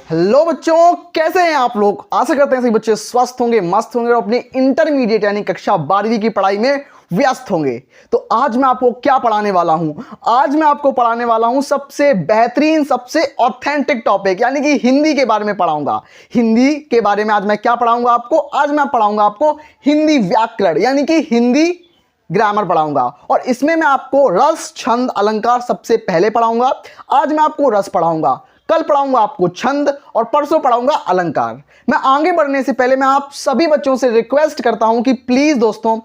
Hello बच्चों, कैसे हैं आप लोग। आशा करते हैं सभी बच्चे स्वस्थ होंगे, मस्त होंगे और अपनी इंटरमीडिएट यानी कक्षा 12वीं की पढ़ाई में व्यस्त होंगे। तो आज मैं आपको क्या पढ़ाने वाला हूं? आज मैं आपको पढ़ाने वाला हूं सबसे बेहतरीन, सबसे ऑथेंटिक टॉपिक यानी कि हिंदी के बारे में पढ़ाऊंगा। हिंदी के बारे में आज मैं क्या पढ़ाऊंगा आपको? आज मैं पढ़ाऊंगा आपको हिंदी व्याकरण यानी कि हिंदी ग्रामर पढ़ाऊंगा। और इसमें मैं आपको रस, छंद, अलंकार सबसे पहले पढ़ाऊंगा। आज मैं आपको रस पढ़ाऊंगा, कल पढ़ाऊंगा आपको छंद और परसों पढ़ाऊंगा अलंकार। मैं आगे बढ़ने से पहले मैं आप सभी बच्चों से रिक्वेस्ट करता हूं कि प्लीज दोस्तों,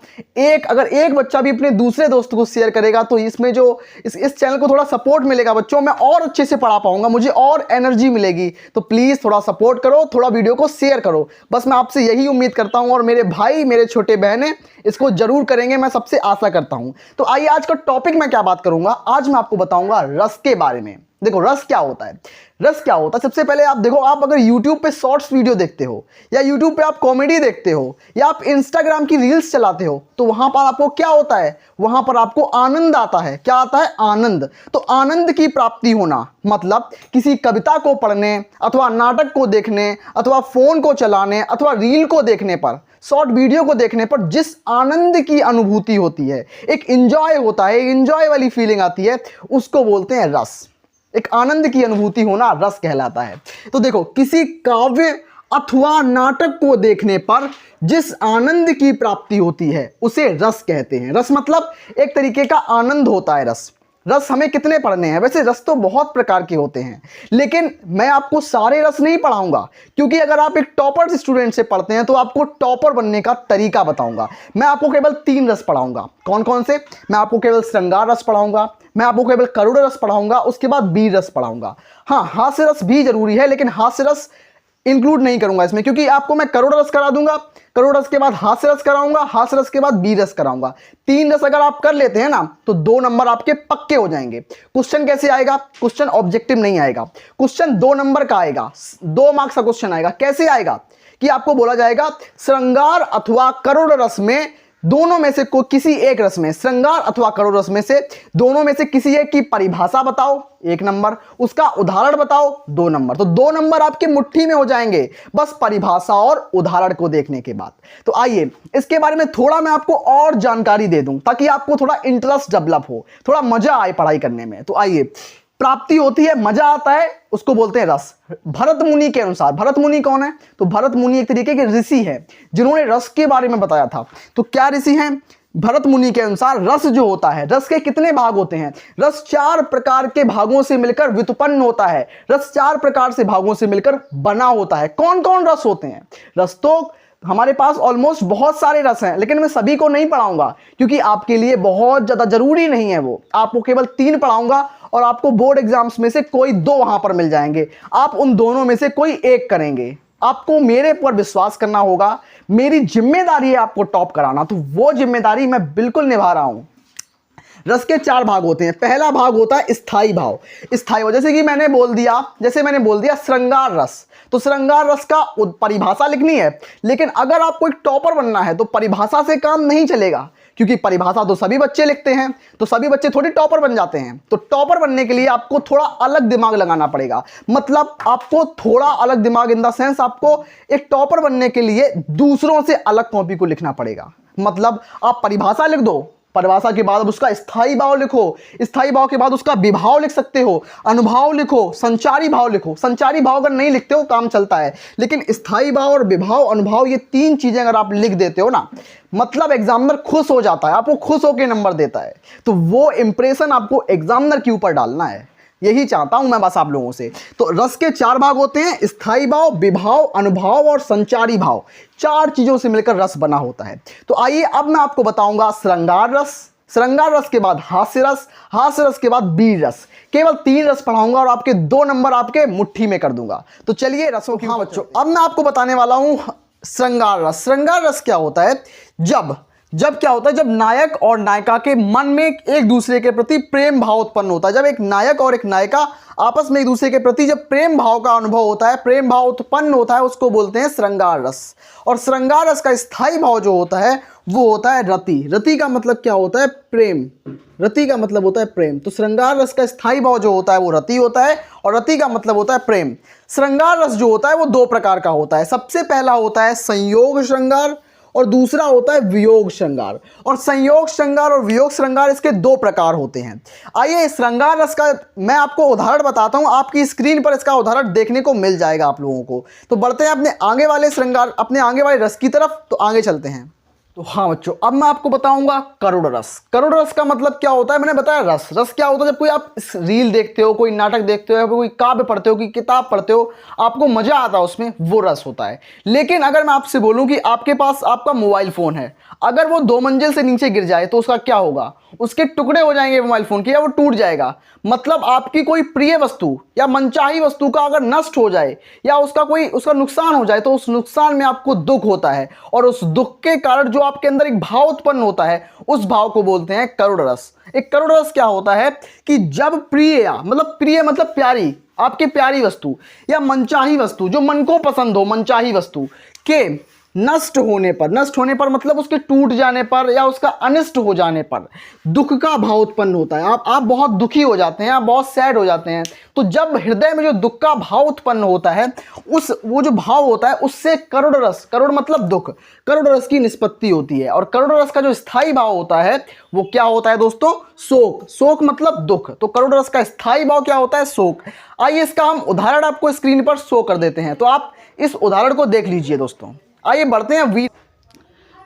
अगर एक बच्चा भी अपने दूसरे दोस्त को शेयर करेगा तो इसमें जो इस चैनल को थोड़ा सपोर्ट मिलेगा बच्चों, मैं और अच्छे से पढ़ा पाऊंगा, मुझे और एनर्जी मिलेगी। तो प्लीज थोड़ा सपोर्ट करो, थोड़ा वीडियो को शेयर करो। बस मैं आपसे यही उम्मीद करता हूं और मेरे भाई, मेरे छोटे बहनें इसको जरूर करेंगे, मैं सबसे आशा करता हूं। तो आइए आज का टॉपिक मैं क्या बात करूंगा। आज मैं आपको बताऊंगा रस के बारे में। देखो रस क्या होता है। रस क्या होता है, सबसे पहले आप देखो, आप अगर YouTube पे शॉर्ट्स वीडियो देखते हो या YouTube पे आप कॉमेडी देखते हो या आप Instagram की रील्स चलाते हो तो वहां पर आपको क्या होता है? वहां पर आपको आनंद आता है। क्या आता है? आनंद। तो आनंद की प्राप्ति होना मतलब किसी कविता को पढ़ने अथवा नाटक को देखने अथवा फोन को चलाने अथवा रील को देखने पर, शॉर्ट वीडियो को देखने पर जिस आनंद की अनुभूति होती है, एक एंजॉय होता है, एंजॉय वाली फीलिंग आती है, उसको बोलते हैं रस। एक आनंद की अनुभूति होना रस कहलाता है। तो देखो, किसी काव्य अथवा नाटक को देखने पर जिस आनंद की प्राप्ति होती है उसे रस कहते हैं। रस मतलब एक तरीके का आनंद होता है। रस हमें कितने पढ़ने हैं? वैसे रस तो बहुत प्रकार के होते हैं, लेकिन मैं आपको सारे रस नहीं पढ़ाऊंगा, क्योंकि अगर आप एक टॉपर स्टूडेंट से पढ़ते हैं तो आपको टॉपर बनने का तरीका बताऊंगा। मैं आपको केवल 3 रस पढ़ाऊंगा। कौन कौन से? मैं आपको केवल श्रृंगार रस पढ़ाऊंगा, मैं आपको केवल करुण रस पढ़ाऊंगा, उसके बाद वीर रस पढ़ाऊंगा। हाँ, हास्य रस भी जरूरी है, लेकिन हास्य रस इंक्लूड नहीं करूंगा इसमें, क्योंकि आपको मैं करुण रस करा दूंगा, करुण रस के बाद हास्य रस कराऊंगा, हास्य रस के बाद वीर रस कराऊंगा। 3 रस अगर आप कर लेते हैं ना तो 2 नंबर आपके पक्के हो जाएंगे। क्वेश्चन कैसे आएगा? क्वेश्चन ऑब्जेक्टिव नहीं आएगा, क्वेश्चन 2 नंबर का आएगा, 2 मार्क्स का क्वेश्चन आएगा। कैसे आएगा कि आपको बोला जाएगा श्रृंगार अथवा करुण रस में दोनों में से किसी एक रस में, श्रृंगार अथवा करुण रस में से दोनों में से किसी एक की परिभाषा बताओ, 1 नंबर, उसका उदाहरण बताओ, 2 नंबर। तो 2 नंबर आपके मुट्ठी में हो जाएंगे बस परिभाषा और उदाहरण को देखने के बाद। तो आइए इसके बारे में थोड़ा मैं आपको और जानकारी दे दूं ताकि आपको थोड़ा इंटरेस्ट डेवलप हो, थोड़ा मजा आए पढ़ाई करने में। तो आइए, प्राप्ति होती है, मजा आता है, उसको बोलते हैं रस। भरत मुनि के अनुसार, भरत मुनि कौन है? तो भरत मुनि एक तरीके के ऋषि हैं जिन्होंने रस के बारे में बताया था। तो क्या ऋषि हैं? भरत मुनि के अनुसार रस जो होता है, रस के कितने भाग होते हैं? रस 4 प्रकार के भागों से मिलकर व्युत्पन्न होता है। रस 4 प्रकार से भागों से मिलकर बना होता है। कौन कौन रस होते हैं? रस तो हमारे पास ऑलमोस्ट बहुत सारे रस हैं, लेकिन मैं सभी को नहीं पढ़ाऊंगा क्योंकि आपके लिए बहुत ज्यादा जरूरी नहीं है वो। आपको केवल 3 पढ़ाऊंगा और आपको बोर्ड एग्जाम्स में से कोई 2 वहां पर मिल जाएंगे। आप उन दोनों में से कोई एक करेंगे। आपको मेरे पर विश्वास करना होगा, मेरी जिम्मेदारी है आपको टॉप कराना, तो वो जिम्मेदारी मैं बिल्कुल निभा रहा हूं। रस के 4 भाग होते हैं। पहला भाग होता है स्थायी भाव। स्थायी भाव जैसे मैंने बोल दिया श्रृंगार रस। तो श्रृंगार रस का परिभाषा लिखनी है, लेकिन अगर आपको एक टॉपर बनना है तो परिभाषा से काम नहीं चलेगा, क्योंकि परिभाषा तो सभी बच्चे लिखते हैं, तो सभी बच्चे थोड़ी टॉपर बन जाते हैं। तो टॉपर बनने के लिए आपको थोड़ा अलग दिमाग लगाना पड़ेगा। मतलब आपको थोड़ा अलग दिमाग इन द सेंस, आपको एक टॉपर बनने के लिए दूसरों से अलग कॉपी को लिखना पड़ेगा। मतलब आप परिभाषा लिख दो, परिभाषा के बाद उसका स्थायी भाव लिखो, स्थायी भाव के बाद उसका विभाव लिख सकते हो, अनुभाव लिखो, संचारी भाव लिखो। संचारी भाव अगर नहीं लिखते हो काम चलता है, लेकिन स्थायी भाव और विभाव, अनुभाव, ये 3 चीजें अगर आप लिख देते हो ना, मतलब एग्जामिनर खुश हो जाता है, आपको खुश होकर नंबर देता है। तो वो इंप्रेशन आपको एग्जामिनर के ऊपर डालना है, यही चाहता हूं मैं बस आप लोगों से। तो रस के 4 भाग होते हैं, स्थायी भाव, विभाव, अनुभाव और संचारी भाव। 4 चीजों से मिलकर रस बना होता है। तो आइए अब मैं आपको बताऊंगा श्रृंगार रस, श्रृंगार रस के बाद हास्य रस, हास्य रस के बाद वीर रस। केवल 3 रस पढ़ाऊंगा और आपके 2 नंबर आपके मुट्ठी में कर दूंगा। तो चलिए रसों की। हाँ बच्चों, अब मैं आपको बताने वाला हूं श्रृंगार रस। श्रृंगार रस क्या होता है? जब क्या होता है, जब नायक और नायिका के मन में एक दूसरे के प्रति प्रेम भाव उत्पन्न होता है, जब एक नायक और एक नायिका आपस में एक दूसरे के प्रति जब प्रेम भाव का अनुभव होता है, प्रेम भाव उत्पन्न होता है, उसको बोलते हैं श्रृंगार रस। और श्रृंगार रस का स्थायी भाव जो होता है वो होता है रति। रति का मतलब क्या होता है? प्रेम। रति का मतलब होता है प्रेम। तो श्रृंगार रस का स्थायी भाव जो होता है वो रति होता है, और रति का मतलब होता है प्रेम। श्रृंगार रस जो होता है वो दो प्रकार का होता है। सबसे पहला होता है संयोग श्रृंगार और दूसरा होता है वियोग श्रृंगार। और संयोग श्रृंगार और वियोग श्रृंगार इसके दो प्रकार होते हैं। आइए श्रृंगार रस का मैं आपको उदाहरण बताता हूं, आपकी स्क्रीन पर इसका उदाहरण देखने को मिल जाएगा आप लोगों को। तो बढ़ते हैं अपने आगे वाले रस की तरफ। तो आगे चलते हैं। तो हाँ बच्चों, अब मैं आपको बताऊंगा करुण रस। करुण रस का मतलब क्या होता है? मैंने बताया रस। रस क्या होता है? जब कोई आप रील देखते हो, कोई नाटक देखते हो, या कोई काव्य पढ़ते हो, कोई किताब पढ़ते हो, आपको मजा आता है उसमें, वो रस होता है। लेकिन अगर मैं आपसे बोलूं कि आपके पास आपका मोबाइल फोन है, अगर वो 2 मंजिल से नीचे गिर जाए तो उसका क्या होगा? उसके टुकड़े हो जाएंगे मोबाइल फोन के, या वो टूट जाएगा। मतलब आपकी कोई प्रिय वस्तु या मनचाही वस्तु का अगर नष्ट हो जाए या उसका नुकसान हो जाए तो उस नुकसान में आपको दुख होता है, और उस दुख के कारण जो आपके अंदर एक भाव उत्पन्न होता है, उस भाव को बोलते हैं करुण रस। एक करुण रस क्या होता है कि जब प्रिय मतलब प्यारी, आपकी प्यारी वस्तु या मनचाही वस्तु, जो मन को पसंद हो, मनचाही वस्तु के नष्ट होने पर मतलब उसके टूट जाने पर या उसका अनिष्ट हो जाने पर दुख का भाव उत्पन्न होता है। आप बहुत दुखी हो जाते हैं, आप बहुत सैड हो जाते हैं। तो जब हृदय में जो दुख का भाव उत्पन्न होता है, वो जो भाव होता है, उससे करुण रस, करुण मतलब दुख, करुण रस की निष्पत्ति होती है। और करुण रस का जो स्थायी भाव होता है वो क्या होता है दोस्तों? शोक। शोक मतलब दुख। तो करुण रस का स्थायी भाव क्या होता है? शोक। आइए इसका हम उदाहरण आपको स्क्रीन पर शो कर देते हैं, तो आप इस उदाहरण को देख लीजिए दोस्तों। आइए बढ़ते हैं वीर।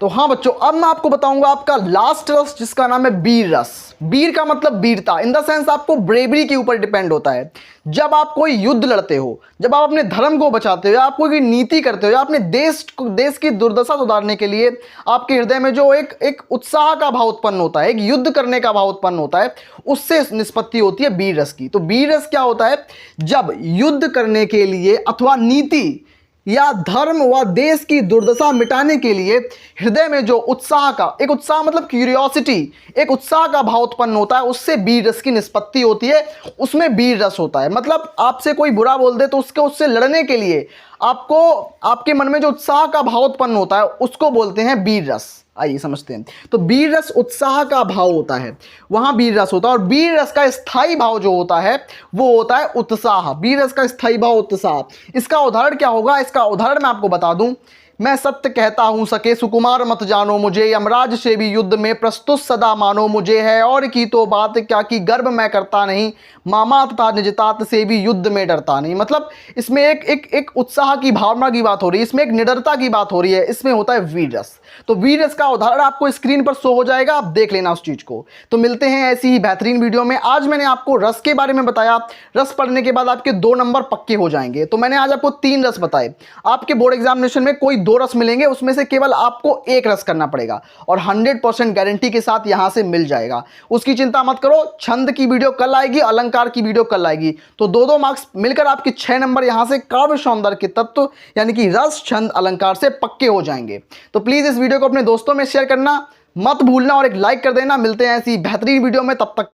तो हाँ बच्चों, अब मैं आपको बताऊंगा आपका लास्ट रस, जिसका नाम है वीर रस। वीर का मतलब वीरता, इन द सेंस आपको ब्रेवरी के ऊपर डिपेंड होता है। जब आप कोई युद्ध लड़ते हो, जब आप अपने धर्म को बचाते हो, या आप कोई नीति करते हो, या अपने देश की दुर्दशा सुधारने के लिए आपके हृदय में जो एक उत्साह का भाव उत्पन्न होता है, एक युद्ध करने का भाव उत्पन्न होता है, उससे निष्पत्ति होती है वीर रस की। तो वीर रस क्या होता है? जब युद्ध करने के लिए अथवा नीति या धर्म व देश की दुर्दशा मिटाने के लिए हृदय में जो एक उत्साह मतलब क्यूरियोसिटी, एक उत्साह का भाव उत्पन्न होता है, उससे वीर रस की निष्पत्ति होती है, उसमें वीर रस होता है। मतलब आपसे कोई बुरा बोल दे तो उससे लड़ने के लिए आपके मन में जो उत्साह का भाव उत्पन्न होता है, उसको बोलते हैं वीर रस। आइए समझते हैं। तो वीर रस उत्साह का भाव होता है, वहां वीर रस होता है। और वीर रस का स्थायी भाव जो होता है वो होता है उत्साह। वीर रस का स्थायी भाव उत्साह। इसका उदाहरण क्या होगा? इसका उदाहरण मैं आपको बता दूं। मैं सत्य कहता हूं सके सुकुमार मत जानो मुझे, यमराज से भी युद्ध में प्रस्तुत सदा मानो मुझे, है और की तो बात क्या कि गर्व मैं करता नहीं, मामा तथा निजतात से भी युद्ध में डरता नहीं। मतलब इसमें एक उत्साह की भावना की बात हो रही है, इसमें एक निडरता की बात हो रही है, इसमें होता है वीर रस। तो वीर रस का उदाहरण आपको स्क्रीन पर शो हो जाएगा, आप देख लेना उस चीज को। तो मिलते हैं ऐसी ही बेहतरीन वीडियो में। आज मैंने आपको रस के बारे में बताया। रस पढ़ने के बाद आपके 2 नंबर पक्के हो जाएंगे। तो मैंने आज आपको 3 रस बताए। आपके बोर्ड एग्जामिनेशन में कोई 2 रस मिलेंगे, उसमें से केवल आपको 1 रस करना पड़ेगा, और 100% गारंटी के साथ यहां से मिल जाएगा। उसकी चिंता मत करो। छंद की वीडियो कल आएगी, अलंकार की वीडियो कल आएगी। तो 2-2 मार्क्स मिलकर आपके 6 नंबर यहां से काव्य सौंदर्य के तत्व यानी कि रस, छंद, अलंकार से पक्के हो जाएंगे। तो प्लीज इस वीडियो को अपने दोस्तों में शेयर करना मत भूलना, और एक लाइक कर देना। मिलते हैं ऐसी बेहतरीन वीडियो में, तब तक